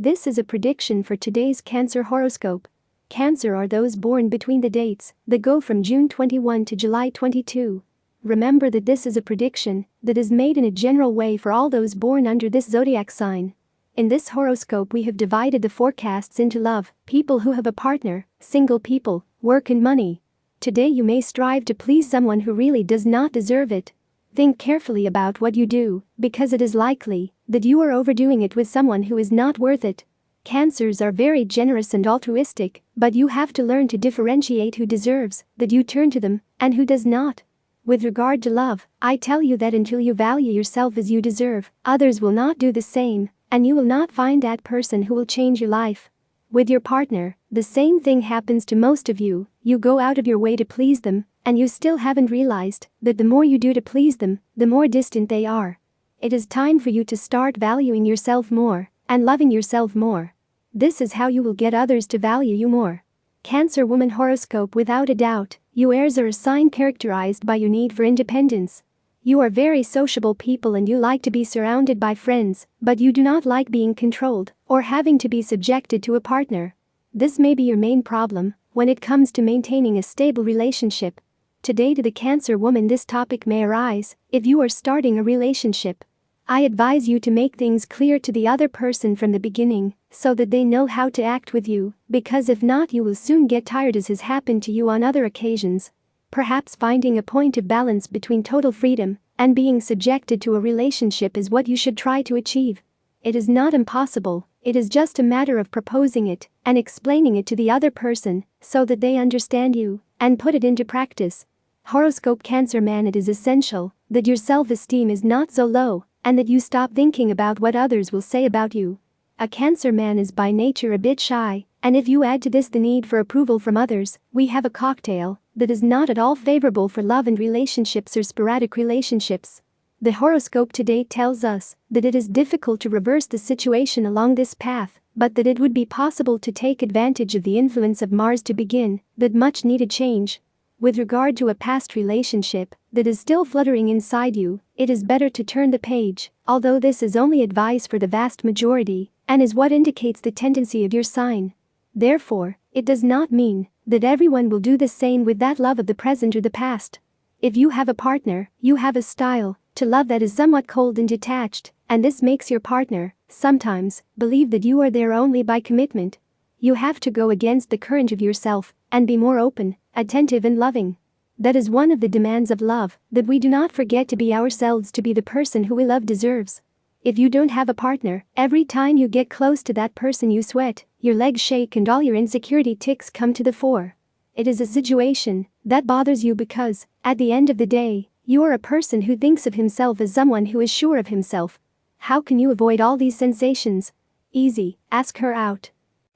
This is a prediction for today's Cancer horoscope. Cancer are those born between the dates that go from June 21 to July 22. Remember that this is a prediction that is made in a general way for all those born under this zodiac sign. In this horoscope we have divided the forecasts into love, people who have a partner, single people, work and money. Today you may strive to please someone who really does not deserve it. Think carefully about what you do, because it is likely that you are overdoing it with someone who is not worth it. Cancers are very generous and altruistic, but you have to learn to differentiate who deserves that you turn to them and who does not. With regard to love, I tell you that until you value yourself as you deserve, others will not do the same, and you will not find that person who will change your life. With your partner, the same thing happens to most of you. You go out of your way to please them, and you still haven't realized that the more you do to please them, the more distant they are. It is time for you to start valuing yourself more and loving yourself more. This is how you will get others to value you more. Cancer woman horoscope. Without a doubt, you heirs are a sign characterized by your need for independence. You are very sociable people and you like to be surrounded by friends, but you do not like being controlled or having to be subjected to a partner. This may be your main problem when it comes to maintaining a stable relationship. Today to the Cancer woman this topic may arise if you are starting a relationship. I advise you to make things clear to the other person from the beginning so that they know how to act with you, because if not you will soon get tired, as has happened to you on other occasions. Perhaps finding a point of balance between total freedom and being subjected to a relationship is what you should try to achieve. It is not impossible, it is just a matter of proposing it and explaining it to the other person so that they understand you and put it into practice. Horoscope Cancer man, it is essential that your self-esteem is not so low and that you stop thinking about what others will say about you. A Cancer man is by nature a bit shy, and if you add to this the need for approval from others, we have a cocktail that is not at all favorable for love and relationships or sporadic relationships. The horoscope today tells us that it is difficult to reverse the situation along this path, but that it would be possible to take advantage of the influence of Mars to begin that much needed change. With regard to a past relationship that is still fluttering inside you, it is better to turn the page, although this is only advice for the vast majority and is what indicates the tendency of your sign. Therefore, it does not mean that everyone will do the same with that love of the present or the past. If you have a partner, you have a style to love that is somewhat cold and detached, and this makes your partner, sometimes, believe that you are there only by commitment. You have to go against the current of yourself and be more open, attentive and loving. That is one of the demands of love, that we do not forget to be ourselves, to be the person who we love deserves. If you don't have a partner, every time you get close to that person you sweat, your legs shake and all your insecurity tics come to the fore. It is a situation that bothers you because, at the end of the day, you are a person who thinks of himself as someone who is sure of himself. How can you avoid all these sensations? Easy, ask her out.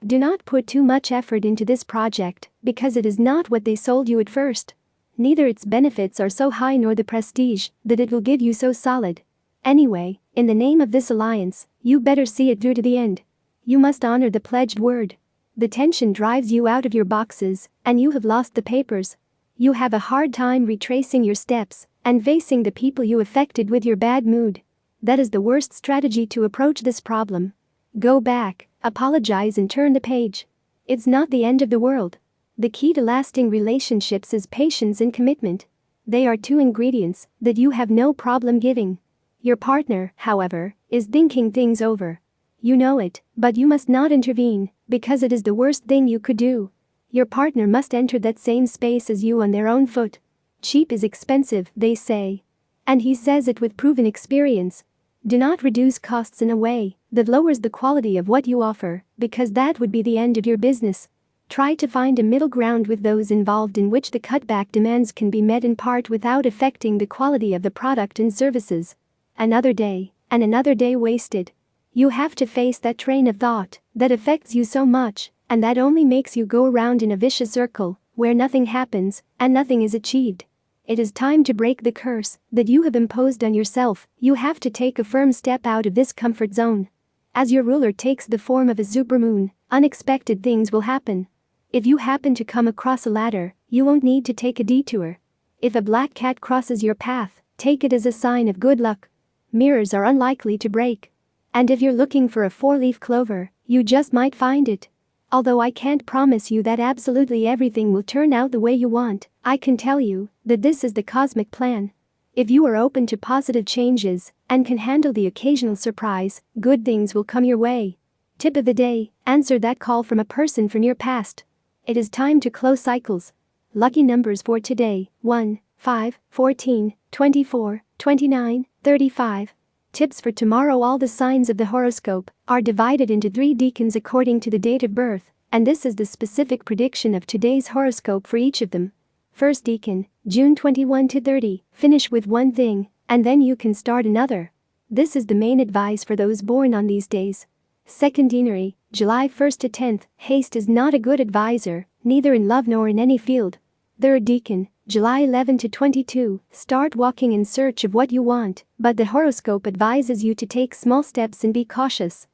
Do not put too much effort into this project, because it is not what they sold you at first. Neither its benefits are so high nor the prestige that it will give you so solid. Anyway, in the name of this alliance, you better see it through to the end. You must honor the pledged word. The tension drives you out of your boxes, and you have lost the papers. You have a hard time retracing your steps and facing the people you affected with your bad mood. That is the worst strategy to approach this problem. Go back, apologize and turn the page. It's not the end of the world. The key to lasting relationships is patience and commitment. They are two ingredients that you have no problem giving. Your partner, however, is thinking things over. You know it, but you must not intervene, because it is the worst thing you could do. Your partner must enter that same space as you on their own foot. Cheap is expensive, they say. And he says it with proven experience. Do not reduce costs in a way that lowers the quality of what you offer, because that would be the end of your business. Try to find a middle ground with those involved in which the cutback demands can be met in part without affecting the quality of the product and services. Another day, and another day wasted. You have to face that train of thought that affects you so much, and that only makes you go around in a vicious circle where nothing happens and nothing is achieved. It is time to break the curse that you have imposed on yourself. You have to take a firm step out of this comfort zone. As your ruler takes the form of a supermoon, unexpected things will happen. If you happen to come across a ladder, you won't need to take a detour. If a black cat crosses your path, take it as a sign of good luck. Mirrors are unlikely to break. And if you're looking for a 4-leaf clover, You just might find it. Although I can't promise you that absolutely everything will turn out the way you want, I can tell you that this is the cosmic plan. If you are open to positive changes and can handle the occasional surprise, good things will come your way. Tip of the day: answer that call from a person from your past. It is time to close cycles. Lucky numbers for today: 1, 5, 14, 24, 29, 35. Tips for tomorrow: all the signs of the horoscope are divided into 3 decans according to the date of birth, and this is the specific prediction of today's horoscope for each of them. First decan, June 21 to 30, finish with one thing, and then you can start another. This is the main advice for those born on these days. Second deanery, July 1st to 10th, haste is not a good advisor, neither in love nor in any field. Third decan, July 11 to 22, start walking in search of what you want, but the horoscope advises you to take small steps and be cautious.